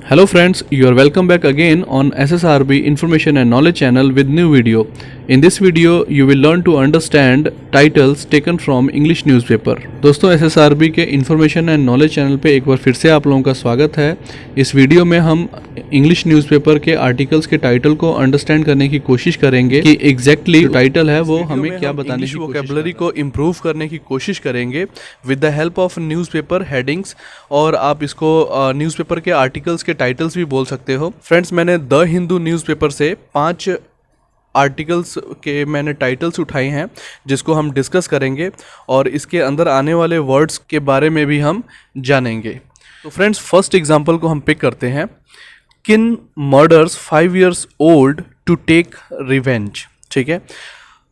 Hello friends, you are welcome back again on SSRB Information and Knowledge channel with new video. In this video, you will learn to understand titles taken from English newspaper. दोस्तों SSRB के Information and Knowledge channel पे एक बार फिर से आप लोगों का स्वागत है। इस वीडियो में हम इंग्लिश न्यूज़पेपर के आर्टिकल्स के टाइटल को अंडरस्टैंड करने की कोशिश करेंगे कि एग्जैक्टली टाइटल है वो हमें क्या बताने की वोकैबुलरी को इम्प्रूव करने की कोशिश करेंगे with the help of newspaper headings, और आप इसको न्यूज़पेपर के आर्टिकल्स के टाइटल्स भी बोल सकते हो। फ्रेंड्स, मैंने द हिंदू न्यूज़पेपर से 5 आर्टिकल्स के मैंने टाइटल्स उठाए हैं जिसको हम डिस्कस करेंगे और इसके अंदर आने वाले वर्ड्स के बारे में भी हम जानेंगे। तो फ्रेंड्स, फर्स्ट एग्जांपल को हम पिक करते हैं। किन murders 5 years old to take revenge. ठीक है,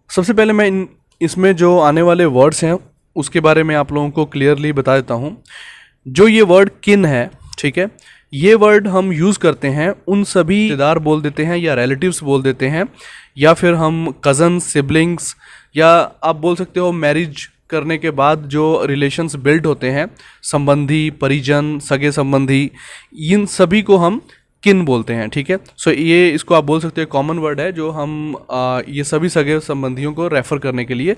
सबसे पहले मैं इसमें जो आने वाले वर्ड्स हैं उसके बारे में आप लोगों को क्लियरली बता देता हूँ। जो ये वर्ड किन है, ठीक है, ये वर्ड हम यूज़ करते हैं उन सभी रिश्तेदार बोल देते हैं या रिलेटिव्स बोल देते हैं, या फिर हम कज़न, सिबलिंग्स, या आप बोल सकते हो मैरिज करने के बाद जो रिलेशंस बिल्ड होते हैं, संबंधी, परिजन, सगे संबंधी, इन सभी को हम किन बोलते हैं। ठीक है, सो ये इसको आप बोल सकते हो कॉमन वर्ड है जो हम ये सभी सगे संबंधियों को रेफर करने के लिए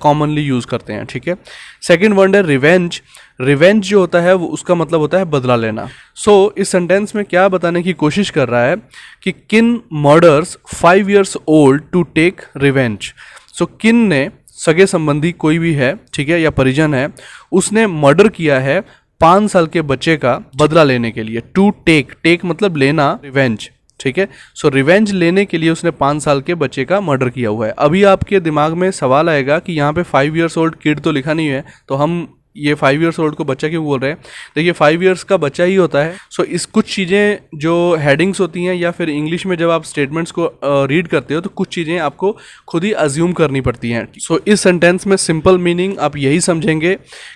कॉमनली यूज़ करते हैं। ठीक है, सेकंड वर्ड है रिवेंज। रिवेंज जो होता है वो उसका मतलब होता है बदला लेना। सो इस सेंटेंस में क्या बताने की कोशिश कर रहा है कि kin murders 5 years old to take revenge. So kin ने, सगे संबंधी कोई भी है, ठीक है, या परिजन है, उसने मर्डर किया है 5 साल के बच्चे का बदला लेने के लिए। टू टेक मतलब लेना, रिवेंज। ठीक है, सो रिवेंज लेने के लिए उसने 5 साल के बच्चे का मर्डर किया हुआ है। अभी आपके दिमाग में सवाल आएगा कि यहाँ पे 5 years old किड तो लिखा नहीं है, तो हम ये 5 years old को बच्चा क्यों बोल रहे हैं। देखिए 5 years का बच्चा ही होता है। सो इस कुछ चीज़ें जो हेडिंग्स होती हैं या फिर इंग्लिश में जब आप स्टेटमेंट्स को रीड करते हो तो कुछ चीज़ें आपको खुद ही अज्यूम करनी पड़ती हैं। सो इस सेंटेंस में सिंपल मीनिंग आप यही समझेंगे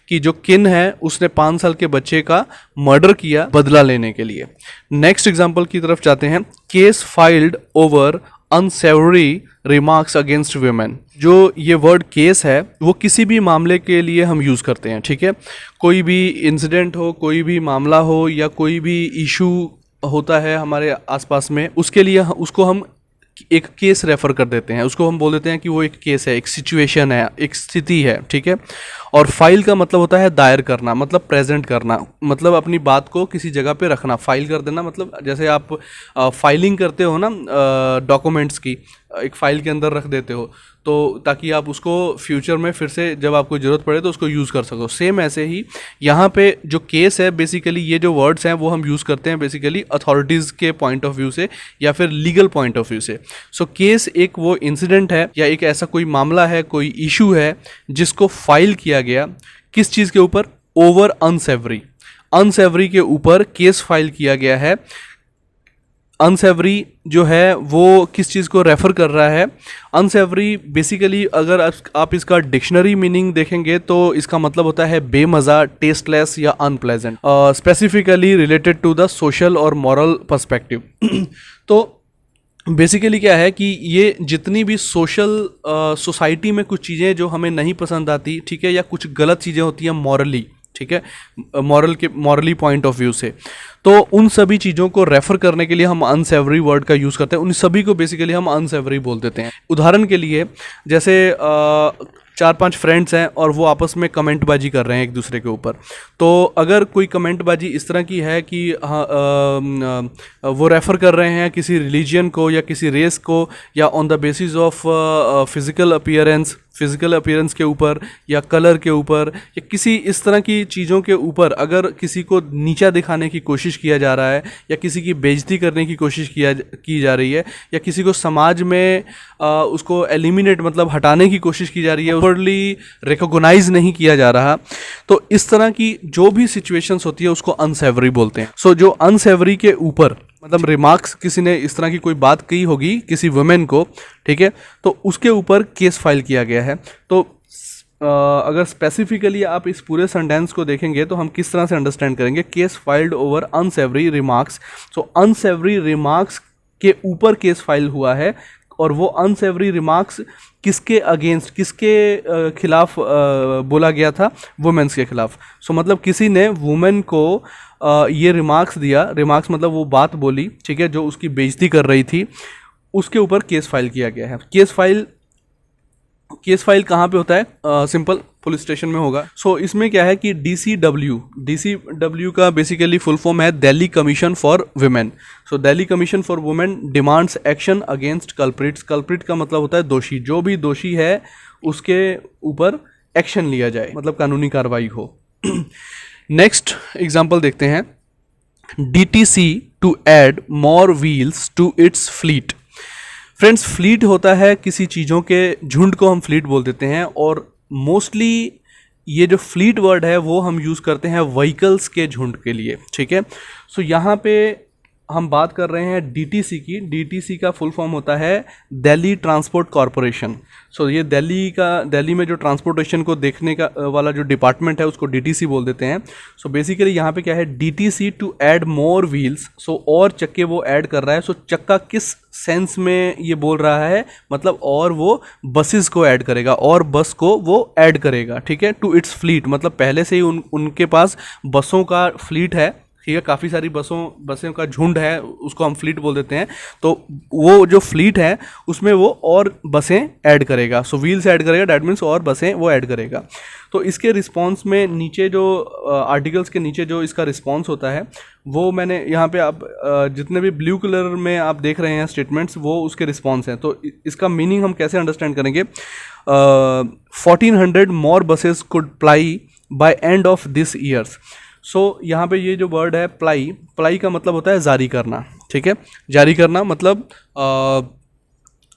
कि जो किन है उसने 5 साल के बच्चे का मर्डर किया बदला लेने के लिए। नेक्स्ट एग्जाम्पल की तरफ जाते हैं। Case filed over unsavoury remarks against women. जो ये वर्ड केस है वो किसी भी मामले के लिए हम यूज़ करते हैं। ठीक है, कोई भी इंसिडेंट हो, कोई भी मामला हो, या कोई भी इशू होता है हमारे आसपास में, उसके लिए उसको हम एक केस रेफर कर देते हैं। उसको हम बोल देते हैं कि वो एक केस है, एक सिचुएशन है, एक स्थिति है। ठीक है, और फाइल का मतलब होता है दायर करना, मतलब प्रेजेंट करना, मतलब अपनी बात को किसी जगह पे रखना। फाइल कर देना मतलब जैसे आप फाइलिंग करते हो ना डॉक्यूमेंट्स की, एक फाइल के अंदर रख देते हो तो ताकि आप उसको फ्यूचर में फिर से जब आपको ज़रूरत पड़े तो उसको यूज़ कर सको। सेम ऐसे ही यहाँ पे जो केस है, बेसिकली ये जो वर्ड्स हैं वो हम यूज़ करते हैं बेसिकली अथॉरिटीज़ के पॉइंट ऑफ व्यू से या फिर लीगल पॉइंट ऑफ व्यू से। सो केस एक वो इंसिडेंट है या एक ऐसा कोई मामला है, कोई इशू है जिसको फाइल किया गया किस चीज़ के ऊपर, ओवर अनसेवरी। अनसेवरी के ऊपर केस फाइल किया गया है। अनसेवरी जो है वो किस चीज़ को रेफ़र कर रहा है। अनसेवरी बेसिकली अगर आप इसका डिक्शनरी मीनिंग देखेंगे तो इसका मतलब होता है बेमज़ा, टेस्टलेस या unpleasant, specifically related to the social और मॉरल पर्सपेक्टिव। तो बेसिकली क्या है कि ये जितनी भी सोसाइटी में कुछ चीज़ें जो हमें नहीं पसंद आती, ठीक है, या कुछ गलत चीज़ें होती हैं मॉरली, ठीक है, मॉरली पॉइंट ऑफ व्यू से, तो उन सभी चीज़ों को रेफर करने के लिए हम अनसेवरी वर्ड का यूज़ करते हैं। उन सभी को बेसिकली हम अनसेवरी बोल देते हैं। उदाहरण के लिए जैसे 4-5 फ्रेंड्स हैं और वो आपस में कमेंटबाजी कर रहे हैं एक दूसरे के ऊपर, तो अगर कोई कमेंटबाजी इस तरह की है कि वो रेफ़र कर रहे हैं किसी रिलीजन को या किसी रेस को, या on the basis of physical appearance के ऊपर या कलर के ऊपर या किसी इस तरह की चीज़ों के ऊपर, अगर किसी को नीचा दिखाने की कोशिश किया जा रहा है या किसी की बेइज्जती करने की कोशिश की जा रही है या किसी को समाज में उसको एलिमिनेट मतलब हटाने की कोशिश की जा रही है, प्रॉपर्ली रिकॉग्नाइज नहीं किया जा रहा, तो इस तरह की जो भी सिचुएशंस होती है उसको अनसेवरी बोलते हैं। सो जो अनसेवरी के ऊपर मतलब रिमार्क्स, किसी ने इस तरह की कोई बात कही होगी किसी वुमेन को, ठीक है, तो उसके ऊपर केस फाइल किया गया है। तो अगर स्पेसिफिकली आप इस पूरे सेंटेंस को देखेंगे तो हम किस तरह से अंडरस्टैंड करेंगे, case filed over unsavoury remarks. सो अनसेवरी रिमार्क्स के ऊपर केस फाइल हुआ है और वो अनसेवरी रिमार्क्स किसके अगेंस्ट, किसके खिलाफ बोला गया था, वुमेन्स के खिलाफ। सो मतलब किसी ने वुमेन को ये रिमार्क्स दिया, रिमार्क्स मतलब वो बात बोली, ठीक है, जो उसकी बेइज्जती कर रही थी, उसके ऊपर केस फाइल किया गया है। केस फाइल कहाँ पे होता है? सिंपल पुलिस स्टेशन में होगा। सो इसमें क्या है कि DCW का बेसिकली फुल फॉर्म है Delhi commission for women. So Delhi commission for women demands action against culprits. Culprit का मतलब होता है दोषी, जो भी दोषी है उसके ऊपर एक्शन लिया जाए, मतलब कानूनी कार्रवाई हो। नेक्स्ट एग्जाम्पल देखते हैं। DTC to add more wheels to its fleet. Friends, fleet होता है किसी चीज़ों के झुंड को हम फ्लीट बोल देते हैं, और मोस्टली ये जो फ्लीट वर्ड है वो हम यूज़ करते हैं व्हीकल्स के झुंड के लिए, ठीक है। सो यहाँ पे हम बात कर रहे हैं DTC की। DTC का फुल फॉर्म होता है दिल्ली ट्रांसपोर्ट कॉरपोरेशन। सो ये दिल्ली में जो ट्रांसपोर्टेशन को देखने का वाला जो डिपार्टमेंट है उसको DTC बोल देते हैं। सो बेसिकली यहाँ पे क्या है, DTC to add more wheels. So और चक्के वो ऐड कर रहा है। सो चक्का किस सेंस में ये बोल रहा है, मतलब और वो बसेस को ऐड करेगा, और बस को वो ऐड करेगा, ठीक है, टू इट्स फ्लीट। मतलब पहले से ही उनके पास बसों का फ्लीट है, ठीक है, काफ़ी सारी बसों का झुंड है, उसको हम फ्लीट बोल देते हैं। तो वो जो फ्लीट है उसमें वो और बसें ऐड करेगा। सो व्हील्स ऐड करेगा, डैट मीन्स और बसें वो ऐड करेगा। तो इसके रिस्पॉन्स में नीचे जो आर्टिकल्स के नीचे जो इसका रिस्पॉन्स होता है वो मैंने यहाँ पे आप जितने भी ब्लू कलर में आप देख रहे हैं स्टेटमेंट्स, वो उसके रिस्पॉन्स हैं। तो इसका मीनिंग हम कैसे अंडरस्टैंड करेंगे? 1400 more buses could ply by end of this years. So यहाँ पे ये जो वर्ड है प्लाई का मतलब होता है जारी करना, ठीक है। जारी करना मतलब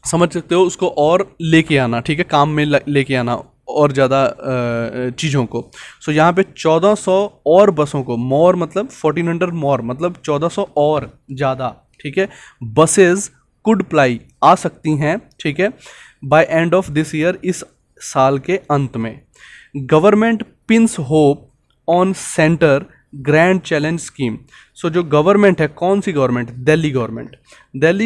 समझ सकते हो उसको और लेके आना, ठीक है, काम में लेके आना और ज़्यादा चीज़ों को। सो यहाँ पे 1400 और बसों को, मोर मतलब 1400 मोर मतलब 1400 और ज़्यादा, ठीक है, बसेस कुड प्लाई आ सकती हैं, ठीक है, by end of this year, इस साल के अंत में। Government pins hope on centre grand challenge scheme. So जो गवर्नमेंट है, कौन सी गवर्नमेंट? दिल्ली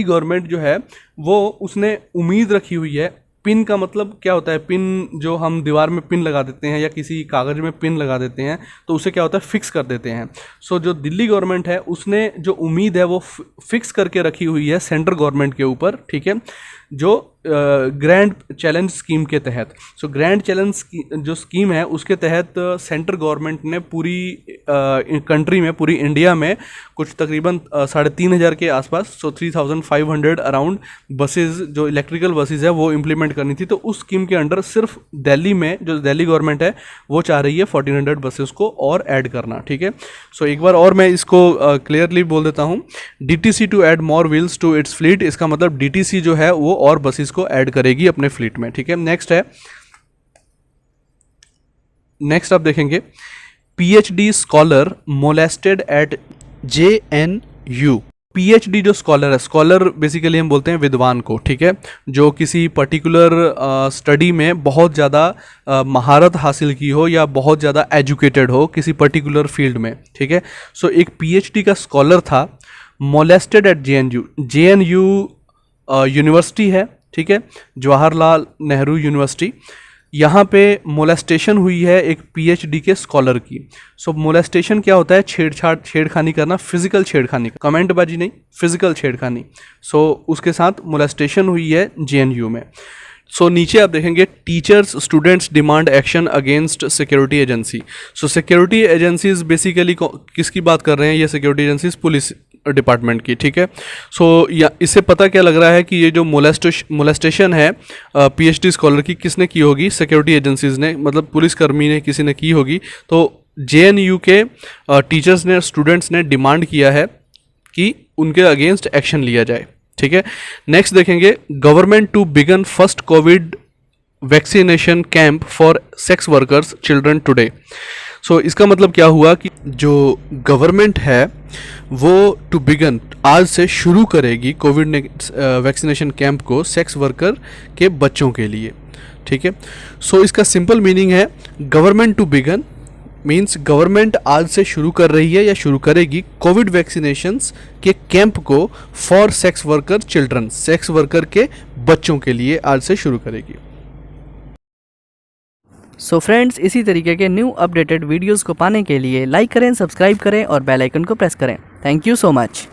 गवर्नमेंट जो है वो उसने उम्मीद रखी हुई है। पिन का मतलब क्या होता है? पिन जो हम दीवार में पिन लगा देते हैं या किसी कागज़ में पिन लगा देते हैं तो उसे क्या होता है? फिक्स कर देते हैं। सो जो दिल्ली गवर्नमेंट है उसने जो उम्मीद है वो फिक्स करके रखी हुई है सेंट्रल गवर्नमेंट के ऊपर, ठीक है, जो ग्रैंड चैलेंज स्कीम के तहत। सो ग्रैंड चैलेंज जो स्कीम है उसके तहत सेंट्रल गवर्नमेंट ने पूरी कंट्री में, पूरी इंडिया में कुछ तकरीबन 3500 के आसपास, सो 3500 अराउंड बसेस, जो इलेक्ट्रिकल बसेस है वो इम्प्लीमेंट करनी थी। तो उस स्कीम के अंडर सिर्फ दिल्ली में जो दिल्ली गवर्नमेंट है वो चाह रही है 1400 बसेस को और ऐड करना, ठीक है। सो एक बार और मैं इसको क्लियरली बोल देता हूँ। DTC to add more wheels to its fleet, इसका मतलब DTC जो है वो और बसेस को ऐड करेगी अपने फ्लीट में, ठीक है। नेक्स्ट आप देखेंगे PhD scholar molested at JNU। PhD जो स्कॉलर है, स्कॉलर बेसिकली हम बोलते हैं विद्वान को, ठीक है, जो किसी पर्टिकुलर स्टडी में बहुत ज़्यादा महारत हासिल की हो या बहुत ज़्यादा एजुकेटेड हो किसी पर्टिकुलर फील्ड में, ठीक है। सो एक PhD का स्कॉलर था, मोलेस्टेड एट JNU यूनिवर्सिटी है, ठीक है, जवाहरलाल नेहरू यूनिवर्सिटी। यहाँ पे मोलेस्टेशन हुई है एक PhD के स्कॉलर की। सो मोलेस्टेशन क्या होता है? छेड़खानी करना, फिजिकल छेड़खानी, कमेंटबाजी नहीं, फिजिकल छेड़खानी। सो उसके साथ मोलेस्टेशन हुई है JNU में। सो नीचे आप देखेंगे teachers students demand action against security agency. सो सिक्योरिटी एजेंसीज बेसिकली किसकी बात कर रहे हैं? ये सिक्योरिटी एजेंसीज पुलिस डिपार्टमेंट की, ठीक है। सो या इससे पता क्या लग रहा है कि ये जो मोलेस्टेशन है PhD स्कॉलर की किसने की होगी? सिक्योरिटी एजेंसीज ने, मतलब पुलिसकर्मी ने, किसी ने की होगी। तो JNU के टीचर्स ने, स्टूडेंट्स ने डिमांड किया है कि उनके अगेंस्ट एक्शन लिया जाए, ठीक है। नेक्स्ट देखेंगे government to begin first covid vaccination camp for sex workers children today. So इसका मतलब क्या हुआ कि जो गवर्नमेंट है वो टू बिगन आज से शुरू करेगी कोविड वैक्सीनेशन कैंप को सेक्स वर्कर के बच्चों के लिए, ठीक है। सो इसका सिंपल मीनिंग है government to begin means government आज से शुरू कर रही है या शुरू करेगी कोविड वैक्सीनेशंस के कैंप को for sex worker children, sex worker के बच्चों के लिए आज से शुरू करेगी। सो फ्रेंड्स, इसी तरीके के न्यू अपडेटेड वीडियोस को पाने के लिए लाइक करें, सब्सक्राइब करें और बेल आइकन को प्रेस करें। Thank you so much.